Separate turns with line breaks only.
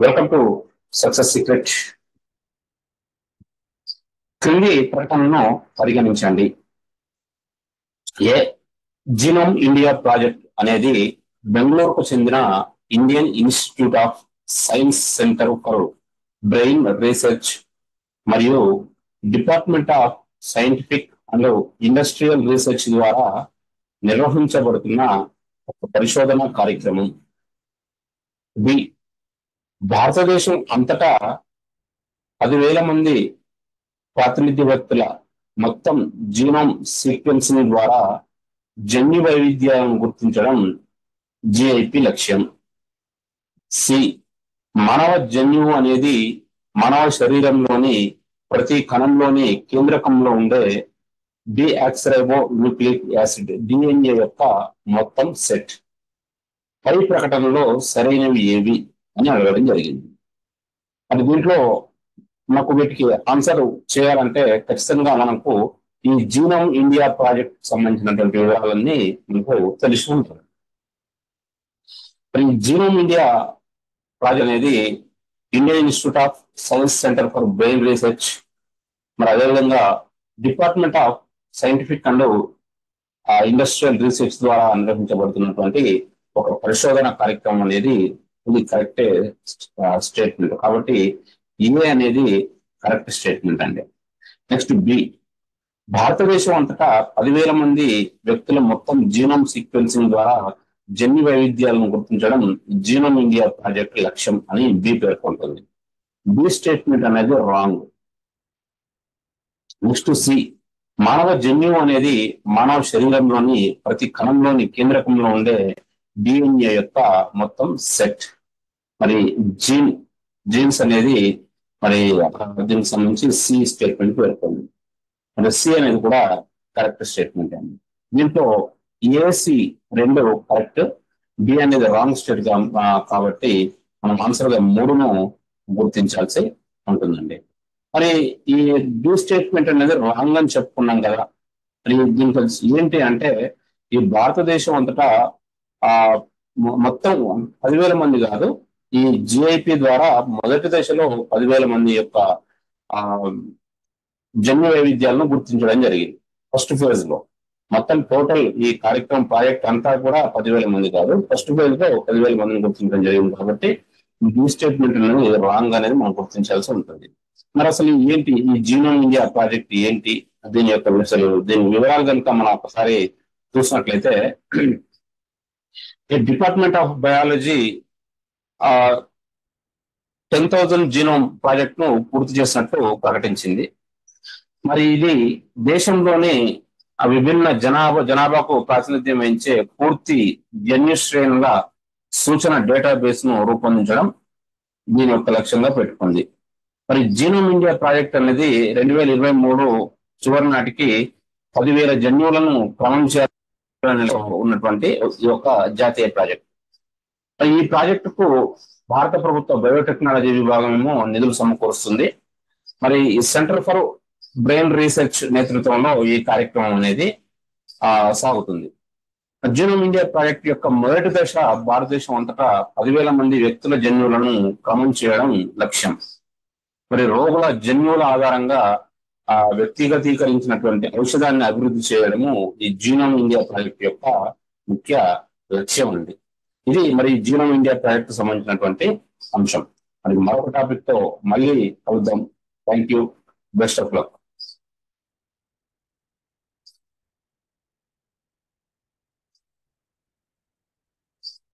Welcome to success secret. క్రింది ప్రకటనను పరిగణించండి. ఏ జీనోమ్ ఇండియా ప్రాజెక్ట్ అనేది బెంగళూరుకు చెందిన Indian Institute of Science Centre for Brain Research మరియు Department of Scientific and Industrial Research ద్వారా నిర్వహించబడుతున్న ఒక పరిశోధన కార్యక్రమం. బి భారతదేశం అంతటా 10,000 మంది ప్రాతినిధ్యవేత్తల మొత్తం జీనోమ్ సీక్వెన్సింగ్ ద్వారా జన్యు వైవిధ్యాలను గుర్తించడం జిఐపి లక్ష్యం. సి మానవ జన్యువు అనేది మానవ శరీరంలోని ప్రతి కణంలోని కేంద్రకంలో ఉండే డిఆక్సిరైబో న్యూక్లిక్ యాసిడ్ డిఎన్ఏ యొక్క మొత్తం సెట్. పై ప్రకటనలో సరైనవి ఏవి అని అడగడం జరిగింది. అది దీంట్లో మనకు వీటికి ఆన్సర్ చేయాలంటే ఖచ్చితంగా మనకు ఈ జీనోమ్ ఇండియా ప్రాజెక్ట్ సంబంధించినటువంటి వివరాలన్నీ మనకు తెలిసి ఉంటుంది. మరి ఈ జీనోమ్ ఇండియా ప్రాజెక్ట్ అనేది Indian Institute of Science Centre for Brain research మరి అదేవిధంగా department of Scientific and Industrial Research ద్వారా నిర్వహించబడుతున్నటువంటి ఒక పరిశోధన కార్యక్రమం అనేది ఇది కరెక్ట్ స్టేట్మెంట్. కాబట్టి ఏ అనేది కరెక్ట్ స్టేట్మెంట్ అండి. నెక్స్ట్ బి భారతదేశం అంతటా 10,000 మంది వ్యక్తుల మొత్తం జీనోమ్ సీక్వెన్సింగ్ ద్వారా జన్యు వైవిధ్యాలను గుర్తించడం జీనోమ్ ఇండియా ప్రాజెక్ట్ లక్ష్యం అని బి పేర్కొంటుంది. బి స్టేట్మెంట్ అనేది రాంగ్. నెక్స్ట్ సి మానవ జన్యువు అనేది మానవ శరీరంలోని ప్రతి కణంలోని కేంద్రకంలో ఉండే డిఎన్ఏ యొక్క మొత్తం సెట్. మరి జీన్స్ అనేది మరి దీనికి సంబంధించి సి స్టేట్మెంట్ పేర్కొంది. మరి సి అనేది కూడా కరెక్ట్ స్టేట్మెంట్ అండి. దీంట్లో ఏసి 2 కరెక్ట్, బి అనేది రాంగ్ స్టేట్ కాబట్టి మనం ఆన్సర్ గా 3ను గుర్తించాల్సి ఉంటుందండి. మరి ఈ బి స్టేట్మెంట్ అనేది రాంగ్ అని చెప్పుకున్నాం కదా. మరి దీంట్లో ఏంటి అంటే ఈ భారతదేశం అంతటా మొత్తం 10,000 మంది కాదు, ఈ జిఐపి ద్వారా మొదటి దశలో 10,000 మంది యొక్క జన్యు వైవిధ్యాలను గుర్తించడం జరిగింది. ఫస్ట్ ఫేజ్ లో మొత్తం టోటల్ ఈ కార్యక్రమం ప్రాజెక్ట్ అంతా కూడా 10,000 మంది కాదు, ఫస్ట్ ఫేజ్ లో 10,000 మందిని గుర్తించడం జరిగింది. కాబట్టి ఈ స్టేట్మెంట్ అనేది రాంగ్ అనేది మనం గుర్తించాల్సి ఉంటుంది. మరి అసలు ఏంటి ఈ జీనోమ్ ఇండియా ప్రాజెక్ట్ ఏంటి, దీని యొక్క అసలు దీని వివరాలు కనుక మనం ఒకసారి చూసినట్లయితే ఈ department of biology 10,000 genome project ను పూర్తి చేసినట్టు ప్రకటించింది. మరి ఇది దేశంలోని విభిన్న జనాభాకు ప్రాతినిధ్యం వహించే పూర్తి జన్యు శ్రేణుల సూచన డేటాబేస్ ను రూపొందించడం దీని యొక్క లక్ష్యంగా పెట్టుకుంది. మరి జీనోమ్ ఇండియా ప్రాజెక్ట్ అనేది 2023 చివరి నాటికి 10,000 జన్యువులను క్రమం చేయాలని ఉన్నటువంటి ఈ యొక్క జాతీయ ప్రాజెక్ట్. ఈ ప్రాజెక్టుకు భారత ప్రభుత్వ బయోటెక్నాలజీ విభాగం ఏమో నిధులు సమకూరుస్తుంది. మరి ఈ సెంటర్ ఫర్ బ్రెయిన్ రీసెర్చ్ నేతృత్వంలో ఈ కార్యక్రమం అనేది సాగుతుంది. జీనోమ్ ఇండియా ప్రాజెక్ట్ యొక్క మొదటి దశ భారతదేశం అంతటా 10,000 మంది వ్యక్తుల జన్యువులను క్రమం చేయడం లక్ష్యం. మరి రోగుల జన్యువుల ఆధారంగా వ్యక్తిగతీకరించినటువంటి ఔషధాన్ని అభివృద్ధి చేయడము ఈ జీనోమ్ ఇండియా ప్రాజెక్ట్ యొక్క ముఖ్య లక్ష్యం ఉంది. ఇది మరి జీనోమ్ ఇండియా ప్రాజెక్ట్ సంబంధించినటువంటి అంశం. మరి మరొక టాపిక్ తో మళ్ళీ కలుద్దాం. Thank you. Best of luck.